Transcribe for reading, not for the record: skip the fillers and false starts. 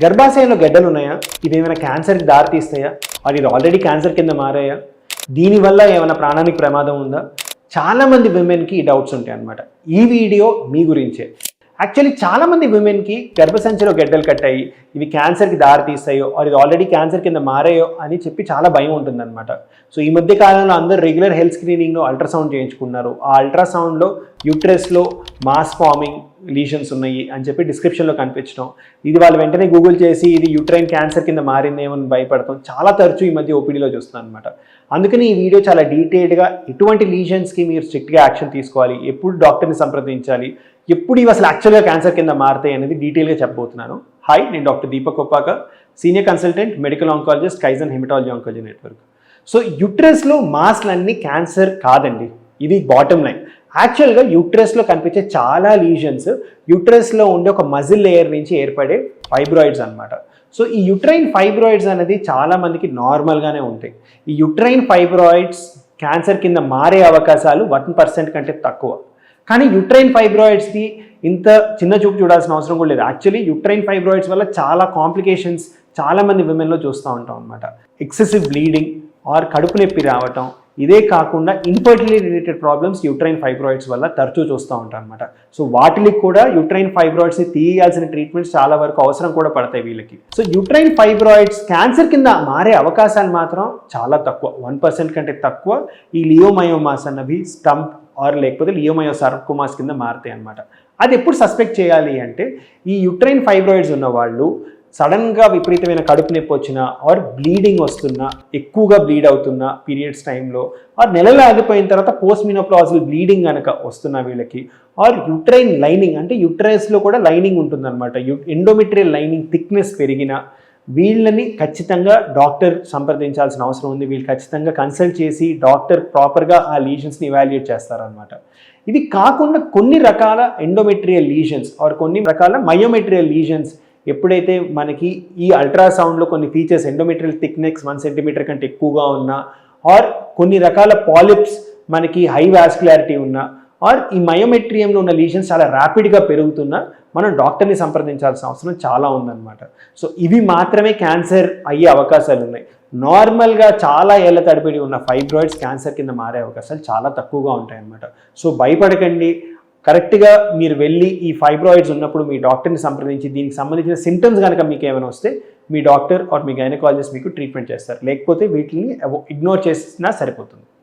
గర్భాశయంలో గడ్డలు ఉన్నాయా? ఇవి ఏమైనా క్యాన్సర్కి దారితీస్తాయా? అది ఆల్రెడీ క్యాన్సర్ కింద మారాయా? దీనివల్ల ఏమైనా ప్రాణానికి ప్రమాదం ఉందా? చాలామంది విమెన్కి ఈ డౌట్స్ ఉంటాయి అన్నమాట. ఈ వీడియో మీ గురించే. యాక్చువల్లీ చాలామంది విమెన్కి గర్భసంచిలో గడ్డలు కట్టాయి, ఇవి క్యాన్సర్కి దారితీస్తాయో అది ఆల్రెడీ క్యాన్సర్ కింద మారాయో అని చెప్పి చాలా భయం ఉంటుందన్నమాట. సో ఈ మధ్య కాలంలో అందరూ రెగ్యులర్ హెల్త్ స్క్రీనింగ్లో అల్ట్రాసౌండ్ చేయించుకున్నారు. ఆ అల్ట్రాసౌండ్లో యూట్రస్లో మాస్ ఫార్మింగ్ లీషన్స్ ఉన్నాయి అని చెప్పి డిస్క్రిప్షన్లో కనిపించడం, ఇది వాళ్ళు వెంటనే గూగుల్ చేసి ఇది యూట్రైన్ క్యాన్సర్ కింద మారిందేమో అని భయపడతాం చాలా తరచూ ఈ మధ్య ఓపీడీలో చూస్తున్నాను అనమాట. అందుకని ఈ వీడియో చాలా డీటెయిల్డ్గా ఎటువంటి లీషన్స్కి మీరు స్ట్రిక్ట్గా యాక్షన్ తీసుకోవాలి, ఎప్పుడు డాక్టర్ని సంప్రదించాలి, ఎప్పుడు ఇవి అసలు యాక్చువల్గా క్యాన్సర్ కింద మారుతాయి అనేది డీటెయిల్గా చెప్పబోతున్నాను. హాయ్, నేను doctor Deepak Koppaka, senior consultant medical oncologist, Kaizen hematology oncology network. So యూట్రస్లో మాస్లన్నీ క్యాన్సర్ కాదండి, ఇది బాటమ్ లైన్. యాక్చువల్గా యూట్రస్లో కనిపించే చాలా లీజన్స్ యూట్రస్లో ఉండే ఒక మజిల్ లేయర్ నుంచి ఏర్పడే ఫైబ్రాయిడ్స్ అనమాట. సో ఈ యూట్రైన్ ఫైబ్రాయిడ్స్ అనేది చాలా మందికి నార్మల్గానే ఉంటాయి. ఈ యూట్రైన్ ఫైబ్రాయిడ్స్ క్యాన్సర్ కింద మారే అవకాశాలు 1% కంటే తక్కువ. కానీ యూట్రైన్ ఫైబ్రాయిడ్స్కి ఇంత చిన్న చూపు చూడాల్సిన అవసరం కూడా లేదు. యాక్చువల్లీ యూట్రైన్ ఫైబ్రాయిడ్స్ వల్ల చాలా కాంప్లికేషన్స్ చాలామంది విమెన్లో చూస్తూ ఉంటాం అనమాట. ఎక్సెసివ్ బ్లీడింగ్ ఆర్ కడుపు నొప్పి రావటం, ఇదే కాకుండా infertility related problems uterine fibroids వల్ల తరచూ చూస్తూ ఉంటాం అనమాట. సో వాటికి కూడా యూట్రైన్ ఫైబ్రాయిడ్స్ని తీయాల్సిన ట్రీట్మెంట్స్ చాలా వరకు అవసరం కూడా పడతాయి వీళ్ళకి. సో యూట్రైన్ ఫైబ్రాయిడ్స్ క్యాన్సర్ కింద మారే అవకాశాలు మాత్రం చాలా తక్కువ, 1% కంటే తక్కువ. ఈ లియోమయోమాస్ అన్నవి స్టంప్ ఆర్ లేకపోతే లియోమయోసార్కోమాస్ కింద మారుతాయి అనమాట. అది ఎప్పుడు సస్పెక్ట్ చేయాలి అంటే, ఈ యూట్రైన్ ఫైబ్రాయిడ్స్ ఉన్న వాళ్ళు సడన్గా విపరీతమైన కడుపు నొప్పి వచ్చినా ఆర్ బ్లీడింగ్ వస్తున్నా, ఎక్కువగా బ్లీడ్ అవుతున్నా పీరియడ్స్ టైంలో, ఆర్ నెలలు ఆగిపోయిన తర్వాత పోస్ట్ మినోపాజల్ బ్లీడింగ్ కనుక వస్తున్నా వీళ్ళకి, ఆర్ యూట్రైన్ లైనింగ్ అంటే యూట్రస్లో కూడా లైనింగ్ ఉంటుందన్నమాట, ఎండోమెట్రియల్ లైనింగ్ థిక్నెస్ పెరిగినా వీళ్ళని ఖచ్చితంగా డాక్టర్ సంప్రదించాల్సిన అవసరం ఉంది. వీళ్ళు ఖచ్చితంగా కన్సల్ట్ చేసి డాక్టర్ ప్రాపర్గా ఆ లీజన్స్ని ఇవాల్యుయేట్ చేస్తారనమాట. ఇవి కాకుండా కొన్ని రకాల ఎండోమెట్రియల్ లీజన్స్ ఆర్ కొన్ని రకాల మయోమెట్రియల్ లీజన్స్ ఎప్పుడైతే మనకి ఈ అల్ట్రాసౌండ్లో కొన్ని ఫీచర్స్ ఎండోమెట్రియల్ థిక్నెస్ 1 సెంటీమీటర్ కంటే ఎక్కువగా ఉన్నా, ఆర్ కొన్ని రకాల పాలిప్స్ మనకి హై వాస్కులారిటీ ఉన్నా, ఆర్ ఈ మయోమెట్రియంలో ఉన్న లీజన్స్ చాలా ర్యాపిడ్గా పెరుగుతున్నా మనం డాక్టర్ని సంప్రదించాల్సిన అవసరం చాలా ఉందన్నమాట. సో ఇవి మాత్రమే క్యాన్సర్ అయ్యే అవకాశాలు ఉన్నాయి. నార్మల్గా చాలా ఏళ్ల తరబడి ఉన్న ఫైబ్రాయిడ్స్ క్యాన్సర్ కింద మారే అవకాశాలు చాలా తక్కువగా ఉంటాయన్నమాట. సో భయపడకండి. కరెక్ట్గా మీరు వెళ్ళి ఈ ఫైబ్రాయిడ్స్ ఉన్నప్పుడు మీ డాక్టర్ని సంప్రదించి దీనికి సంబంధించిన సింటమ్స్ కనుక మీకు ఏమైనా వస్తే మీ డాక్టర్ ఆర్ మీ గైనకాలజిస్ట్ మీకు ట్రీట్మెంట్ చేస్తారు. లేకపోతే వీటిని ఇగ్నోర్ చేసినా సరిపోతుంది.